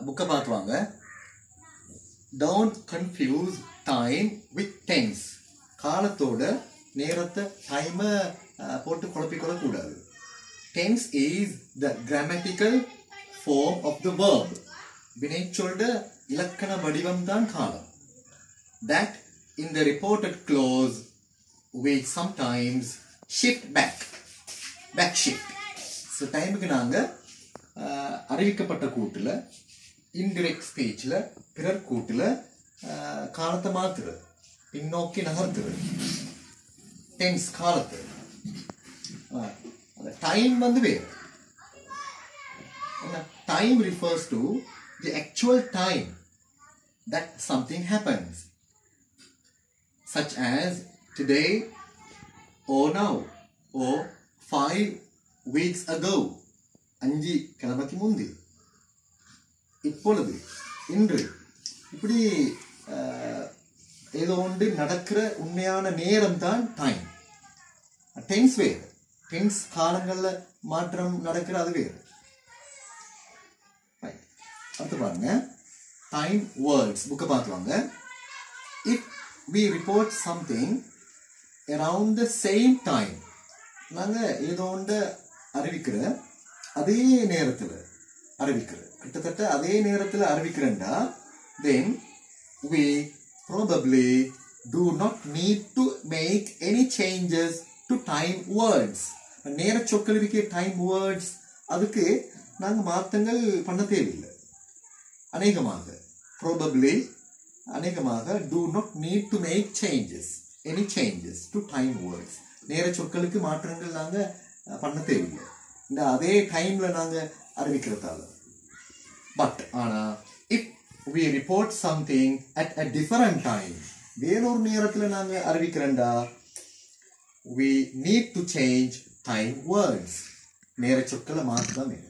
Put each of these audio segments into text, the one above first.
புக்கை பார்த்து வாங்க. Don't confuse time with tense. காலத்தோட நேரத்தை டைமை போட்டு குழப்பிக்கொள்ளக்கூடாது. Tense is the grammatical form of the verb. வினைச்சொல்ல இலக்கண வடிவம் தான் காலம். That in the reported clause we sometimes shift back shift. So டைமுக்கு நாங்க அறிவிக்கப்பட்ட கூட்டுல indirect speechல பிறர் கூட்டுல காலத்தை மாத்துறது, பின்னோக்கி நகர்த்துறது. டென்ஸ் காலத்து. டைம் வந்து வேறு. Time refers to the actual time that something happens, such as today or now or 5 weeks ago. 5 கிழமைக்கு முந்தி, இப்பொழுது, இன்று, இப்படி ஏதோ ஒன்று நடக்கிற உண்மையான நேரம் தான் டைம். டென்ஸ் வேறு. டென்ஸ் காலங்கள்ல மாற்றம் நடக்கிற அது வேறு. அடுத்து பாருங்க, டைம் வேர்ட்ஸ். புக்கை பார்த்துவாங்க. If we report something around the same time, நாங்கள் ஏதோ ஒன்று அறிவிக்கிற அதே நேரத்தில் அறிவிக்கிற, கிட்டத்தட்ட அதே நேரத்தில் அறிவிக்கிறேன்டா, then we probably do not need to make any changes to time words. நேர சொற்களுக்கு டைம் வேர்ட்ஸ் அதுக்கு நாங்கள் மாற்றங்கள் பண்ண தேவையில்லை. அநேகமாக probably அநேகமாக do not need to make any changes to time words. நேர சொற்களுக்கு மாற்றங்கள் நாங்கள் பண்ண தேவையில்லை, இந்த அதே டைம்ல நாங்கள் அறிவிக்கிறதால. பட் ஆனா if we report something at a different time, வேறொரு நேரத்தில் நாங்கள் அறிவிக்கிறேன்டா, we need to change time words. நேர சொற்களை மாற்றதான் வேணும்.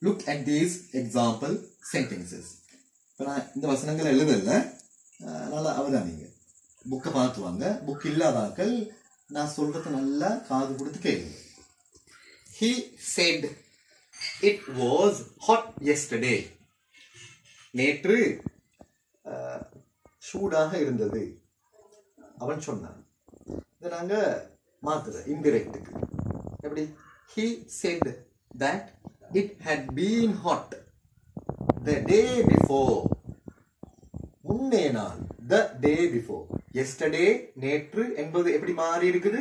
Look at these example sentences. இப்போ நான் இந்த வசனங்களை எழுதல, நல்லா அவதானிங்க. புக்கை பார்த்துவாங்க. புக் இல்லாதாக்கள் நான் சொல்றது நல்லா காது கொடுத்து கேளுங்க. He said it was hot yesterday. நேற்று சூடாக இருந்தது அவன் சொன்னான். இதை நாங்க மாத்துற இன்டிரெக்டுக்கு எப்படி? He said that it had been hot the day before. முன்னே நாள், the day before. yesterday நேற்று என்பது எப்படி மாறி இருக்குது?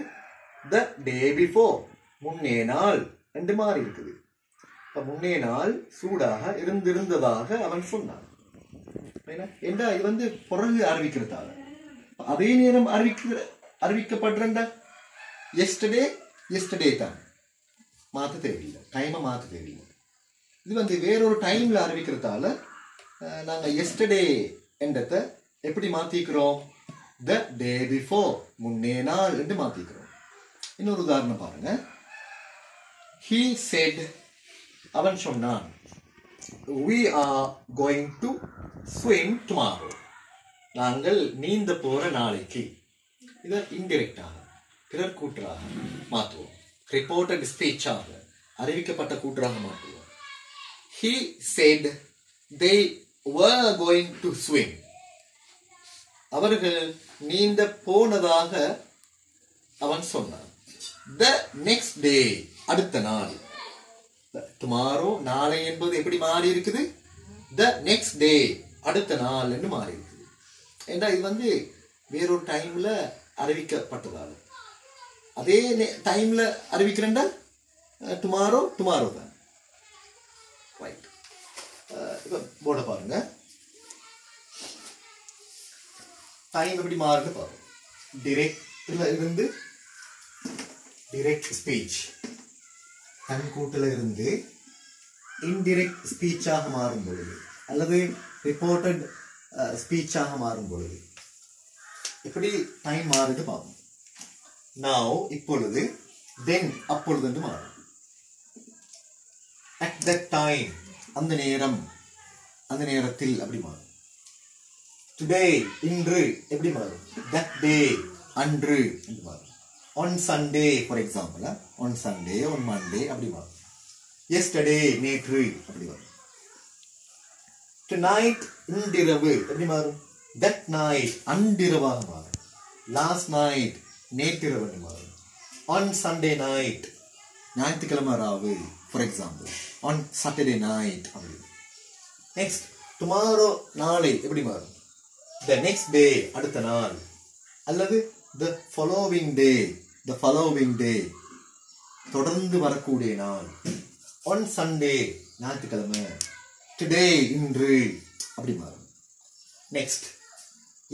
the day before, முன்னே நாள் என்று மாறி இருக்குது. முன்னே நாள் சூடாக இருந்ததாக அவன் சொன்னான். ஏண்டா இது வந்து பிறகு அறிவிக்கிறதால அதே நேரம் அறிவிக்கப்படுறா. எஸ்டர்டே தான், மாற்ற தேவையில்லை, டைமை மாற்ற தேவையில்லை. இது வந்து வேறொரு டைம்ல அறிவிக்கிறதால நாங்கள் எஸ்டர்டே என்றதை எப்படி மாத்திக்கிறோம்? த டே பிஃபோர், முன்னே நாள் என்று மாத்திக்கிறோம். இன்னொரு உதாரணம் பாருங்க. He said, அவன் சொன்னான், we are going to swim tomorrow. நாங்கள் நீந்த போற நாளைக்கு. இதை இன்டிரெக்டாக பிறர் கூற்றாக மாற்றுவோம். ரிப்போர்ட்டட் ஸ்பீச்சாக அறிவிக்கப்பட்ட கூற்றாக மாற்றுவோம். He said they were going to swim. அவர்கள் நீந்த போனதாக அவன் சொன்னான். The next day, அடுத்த நாள். tomorrow, நாளை என்பது எப்படி மாறி இருக்குது? the next day, அடுத்த நாள் என்று மாறி இருக்குது. ஏண்டா இது வந்து வேறொரு டைம்ல அறிவிக்கப்பட்டதால. அதே டைம்ல அறிவிக்கிறேன்டா டுமாரோ தான். ரைட். போர்ட பாருங்க. டைம் எப்படி மாறுது பாருங்க. டிரெக்ட்ல இருந்து டிரெக்ட் ஸ்பீச், கண்கூட்டில் இருந்து இன்டிரெக்ட் ஸ்பீச்சாக மாறும் பொழுது அல்லது ரிப்போர்ட்டட் ஸ்பீச்சாக மாறும் பொழுது எப்படி டைம் மாறுது பார்ப்போம். now இப்பொழுது, then அப்பொழுது என்று மாறும். at that time அந்த நேரம், அந்த நேரத்தில் அப்படி மாறும். today இன்று எப்படி மாறும்? that day அன்று என்று மாறும். on Sunday for example, on Sunday, on Monday அப்படி மாறும். yesterday நேற்று அப்படி வரும். Tonight இன்றிரவு எப்படி மாறும்? That night அன்றிரவாக மாறும். Last night நேற்றிரவு மாறும். On Sunday night ஞாயிற்றுக்கிழமை ராவு for example. On Saturday night அப்படி. Next tomorrow நாளை எப்படி மாறும்? The next day அடுத்த நாள் அல்லது the following day தொடர்ந்து வரக்கூடிய நாள். On Sunday ஞாயிற்றுக்கிழமை. Today இன்று அப்படி மாறும். Next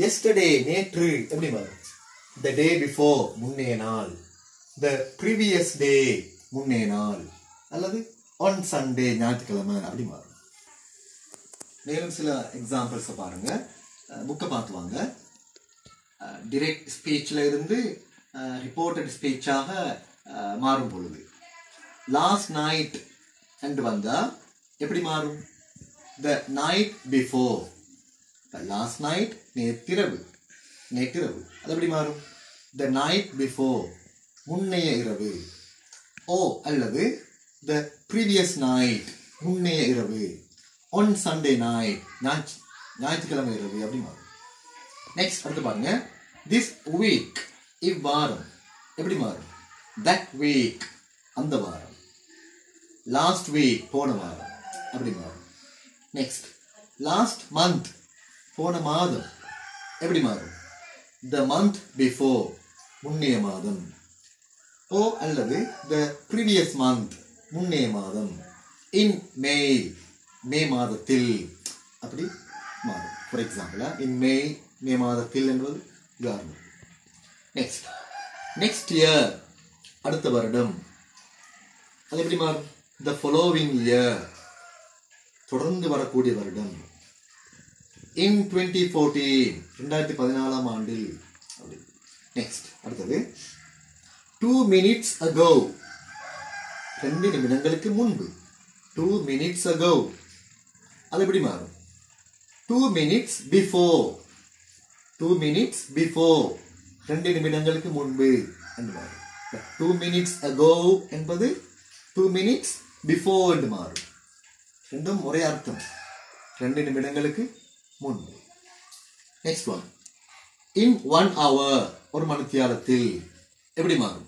yesterday நேற்று எப்படி மாறும்? The day before முன்னைய நாள். The previous day முன்னைய நாள் அல்லது on Sunday ஞாயிற்றுக்கிழமை அப்படி மாறும். மேலும் சில எக்ஸாம்பிள்ஸ் பாருங்க. புக்கை பார்த்து வாங்க. டிரெக்ட் ஸ்பீச்ல இருந்து ரிப்போர்ட்டட் ஸ்பீச்சாக மாறும் பொழுது லாஸ்ட் நைட் என்று வந்தா எப்படி மாறும்? The night before. Last night நேற்றிரவு அது எப்படி மாறும்? த நைட் பிஃபோர் முன்னைய இரவு. ஓ அல்லது த ப்ரீவியஸ் நைட் முன்னைய இரவு. ஆன் சண்டே நைட் ஞாயிற்றுக்கிழமை இரவு அப்படி மாறும். நெக்ஸ்ட் அடுத்து பாருங்க. திஸ் வீக் இவ்வாரம் எப்படி மாறும்? தட் வீக் அந்த வாரம். லாஸ்ட் வீக் போன வாரம் அப்படி மாறும். நெக்ஸ்ட் லாஸ்ட் மந்த் போன மாதம் எப்படி மாறும்? த மந்த் பிஃபோர் முன்னைய மாதம். ஓ அல்லது த ப்ரீவியஸ் மந்த் முன்னைய மாதம். இன் மே மாதத்தில் அப்படி மாறும். ஃபார் எக்ஸாம்பிள் இன் மே மாதத்தில் என்பது உதாரணம். நெக்ஸ்ட் இயர் அடுத்த வருடம் அது எப்படி மாறும்? த ஃபாலோவிங் இயர் தொடர்ந்து வரக்கூடிய வருடம். இன் 2014 2014 ஆண்டில். நெக்ஸ்ட் அடுத்தது 2 minutes ago 2 நிமிடங்களுக்கு முன்பு. 2 minutes ago அது எப்படி மாறும்? 2 minutes before 2 நிமிடங்களுக்கு முன்பு என்று மாறும். 2 minutes ago என்பது 2 minutes before என்று மாறும். ரெண்டும் ஒரே அர்த்தம். 2 நிமிடங்களுக்கு முன்பு. நெக்ஸ்ட் ஒன் இன் 1 hour ஒரு மணித்தியாலத்தில் எப்படி மாறும்?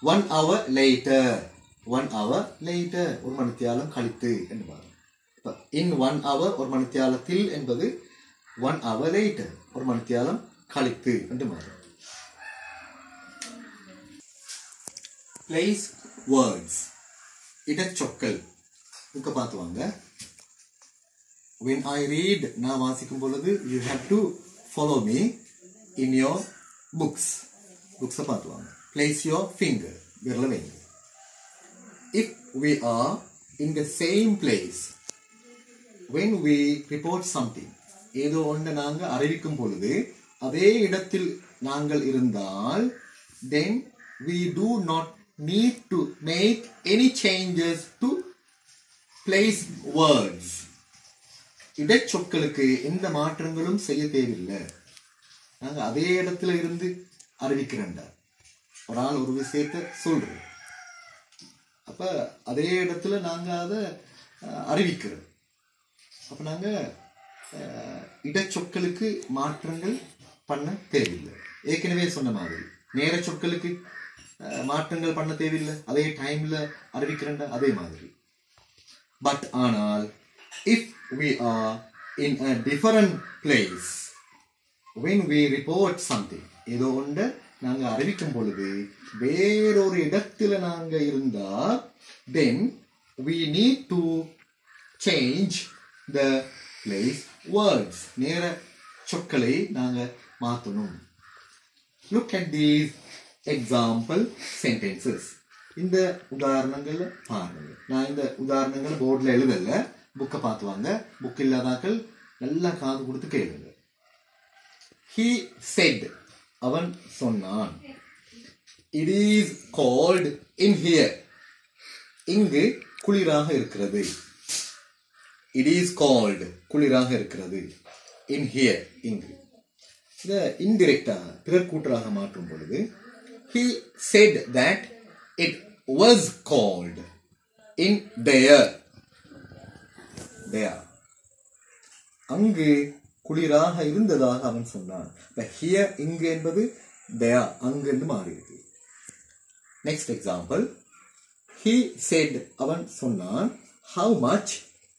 1 hour later ஒரு மணித்தியாலம் கழித்து என்று மாறும். இன் 1 hour ஒரு மணித்தியாலத்தில் என்பது 1 hour later ஒரு மணித்தியாலம் கழித்து என்று மாறும். Place words இடச்சொற்கள் புக்க பார்த்து வாங்க. When I read நான் வாசிக்கும் பொழுது you have to follow me in your books பார்த்து வாங்க. Place your finger விரல வைங்க. If we are in the same place when we report something ஏதோ ஒன்று நாங்கள் அறிவிக்கும் பொழுது அதே இடத்தில் நாங்கள் இருந்தால் then we do not need to make any changes to place words. இடச்சொற்களுக்கு எந்த மாற்றங்களும் செய்ய தேவையில்லை. நாங்கள் அதே இடத்துல இருந்து அறிவிக்கிறோம்டா. ஒரு ஆள் ஒரு விஷயத்தை சொல்றோம், அப்ப அதே இடத்துல நாங்க அதை அறிவிக்கிறோம். அப்ப நாங்க இடச்சொற்களுக்கு மாற்றங்கள் பண்ண தேவையில்லை. ஏற்கனவே சொன்ன மாதிரி நேர சொற்களுக்கு மாற்றங்கள் பண்ண தேவையில்லை. அதே டைம்ல அறிவிக்கிறேன்டா அதே மாதிரி. பட் ஆனால் if we are in a different place when we report something ஏதோ ஒன்று நாங்க அறிவிக்கும் பொழுது வேறொரு இடத்துல நாங்க இருந்தா then we need to change the place words. நேர சொற்களை நாங்க மாத்தணும். Look at these example sentences. இந்த உதாரணங்கள் பாருங்க. நான் இந்த உதாரணங்கள் போர்டில் எழுதல, புக்கை பார்த்து வாங்க. புக் இல்லாதாக்கள் நல்லா காது கொடுத்து கேளுங்க. He said அவன் சொன்னான். It is cold in here இங்கு குளிராக இருக்கிறது. It is cold குளிராக இருக்கிறது. In here இங்கு. இதை இன்டிரெக்டா பிறர் கூற்றலாக மாற்றும் பொழுது he said that it was cold in there. அங்கு குளிராக இருந்ததாக அவன் சொன்னான். here இங்கு என்பது there அங்கு என்று மாறி இருக்கு. நெக்ஸ்ட் எக்ஸாம்பிள், he said அவன் சொன்னான், how much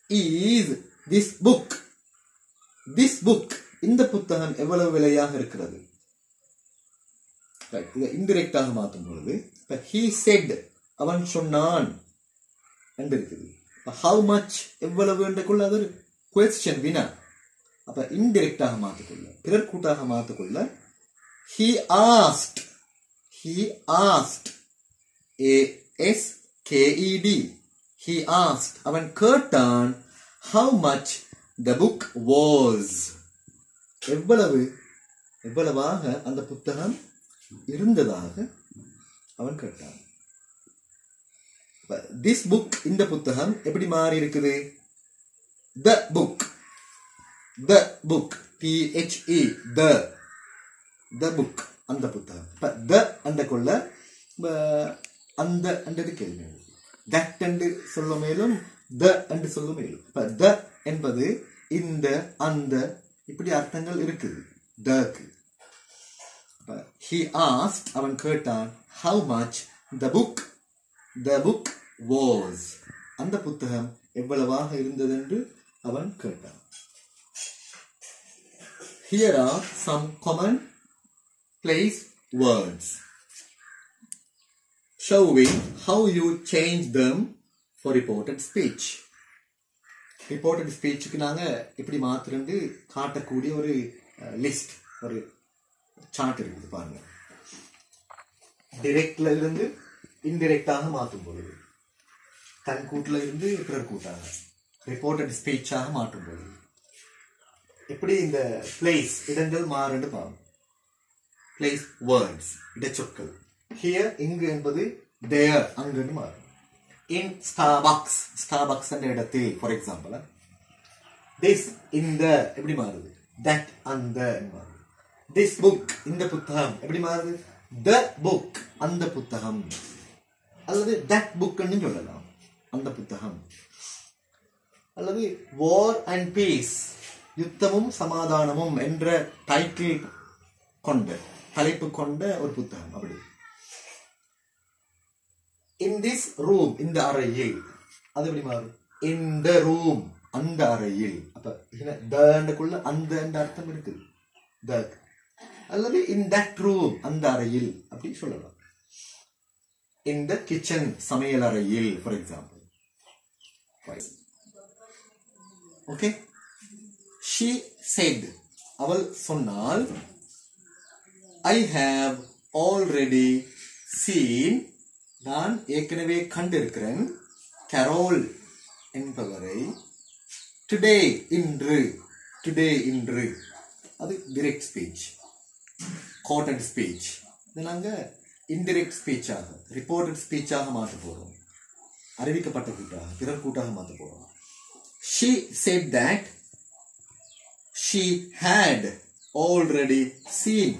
is this book? this book இந்த புத்தகம் எவ்வளவு விலையாக இருக்கிறது? இதை இன்டிரெக்டாக மாற்றும் பொழுது he said அவன் சொன்னான் என்று இருக்குது. how much எவ்வளவு என்றுக்குள்ள அது ஒரு question வினா. அப்ப இன்டிரெக்டாக மாற்றிக்கொள்ள, பிறர் கூட்டாக மாற்றிக்கொள்ள he asked asked he asked அவன் கேட்டான் how much the book was எவ்வளவாக அந்த புத்தகம் இருந்ததாக அவன் கேட்டான். this book இந்த புத்தகம் எப்படி மாறி இருக்குது? the book the book அந்த புத்தகம். the அந்த கொள்ள அந்த அண்டது கேள்வி that என்று சொல்ல மேலும் the என்று சொல்ல மேலும். the என்பது இந்த அந்த இப்படி அர்த்தங்கள் இருக்குது the-க்கு. he asked அவன் கேட்டான் how much the book was அந்த புத்தகம் எவ்வளவாக இருந்தது என்று அவன் கேட்டான். here are some common place words showing how you change them for reported speech. reported speechக்கு நாங்க எப்படி மாத்துறது காட்டக்கூடிய ஒரு லிஸ்ட், ஒரு சார்ட் இருக்குது பாருங்க. டைரக்ட்ல இருந்து இன்டைரக்டாக மாற்றும் பொழுது, தன் கூட்டுல இருந்து பிறர் கூட்டாக ரிப்போர்ட்டட் ஸ்பீச்சாக மாற்றும் பொழுது எப்படி இந்த பிளேஸ் இடங்கள் மாறுன்னு பாருங்க. Place words இடச்சொற்கள். ஹியர் இங்கு என்பது தேர் அங்குன்னு மாறும். இன் ஸ்டார்பக்ஸ் என்ற இடத்தில் ஃபார் எக்ஸாம்பிள் திஸ் இந்த எப்படி மாறுது? தட் அந்த மாறுது. திஸ் புக் இந்த புத்தகம் எப்படி மாறுது? த புக் அந்த புத்தகம், அல்லது தட் புக்னு சொல்லலாம் அந்த புத்தகம். அல்லது வார் அண்ட் பீஸ் யுத்தமும் சமாதானமும் என்ற டைட்டில் கொண்ட தலைப்பு கொண்ட ஒரு புத்தகம். அப்படி இன் திஸ் ரூம் இந்த அறையில் அது எப்படி மாறும்? இன் த ரூம் அந்த அறையில். அப்ப தக்குள்ள அந்த அர்த்தம் இருக்குது த. அல்லது இன் தட் ரூம் அந்த அறையில் அப்படி சொல்லலாம். இன் த கிச்சன் சமையல் அறையில் for example. Okay. she said அவள் சொன்னாள் I have already seen நான் ஏற்கனவே கண்டிருக்கிறேன் கரோல் என்பவரை today இன்று அது direct speech, quoted speech. இதை நாங்கள் indirect speech ஆக reported speech ஆக மாற்ற போறோம். அறிவிக்கப்பட்ட கூட்டாக பிறர் கூட்டாக மாற்ற போறோம். she said that she had already seen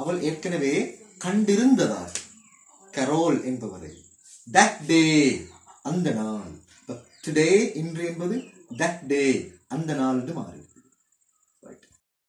அவள் ஏற்கனவே கண்டிருந்ததால் கரோல் என்பவரை that day அந்த நாள். டுடே இன்று என்பது that day அந்த நாள் என்று மாறி.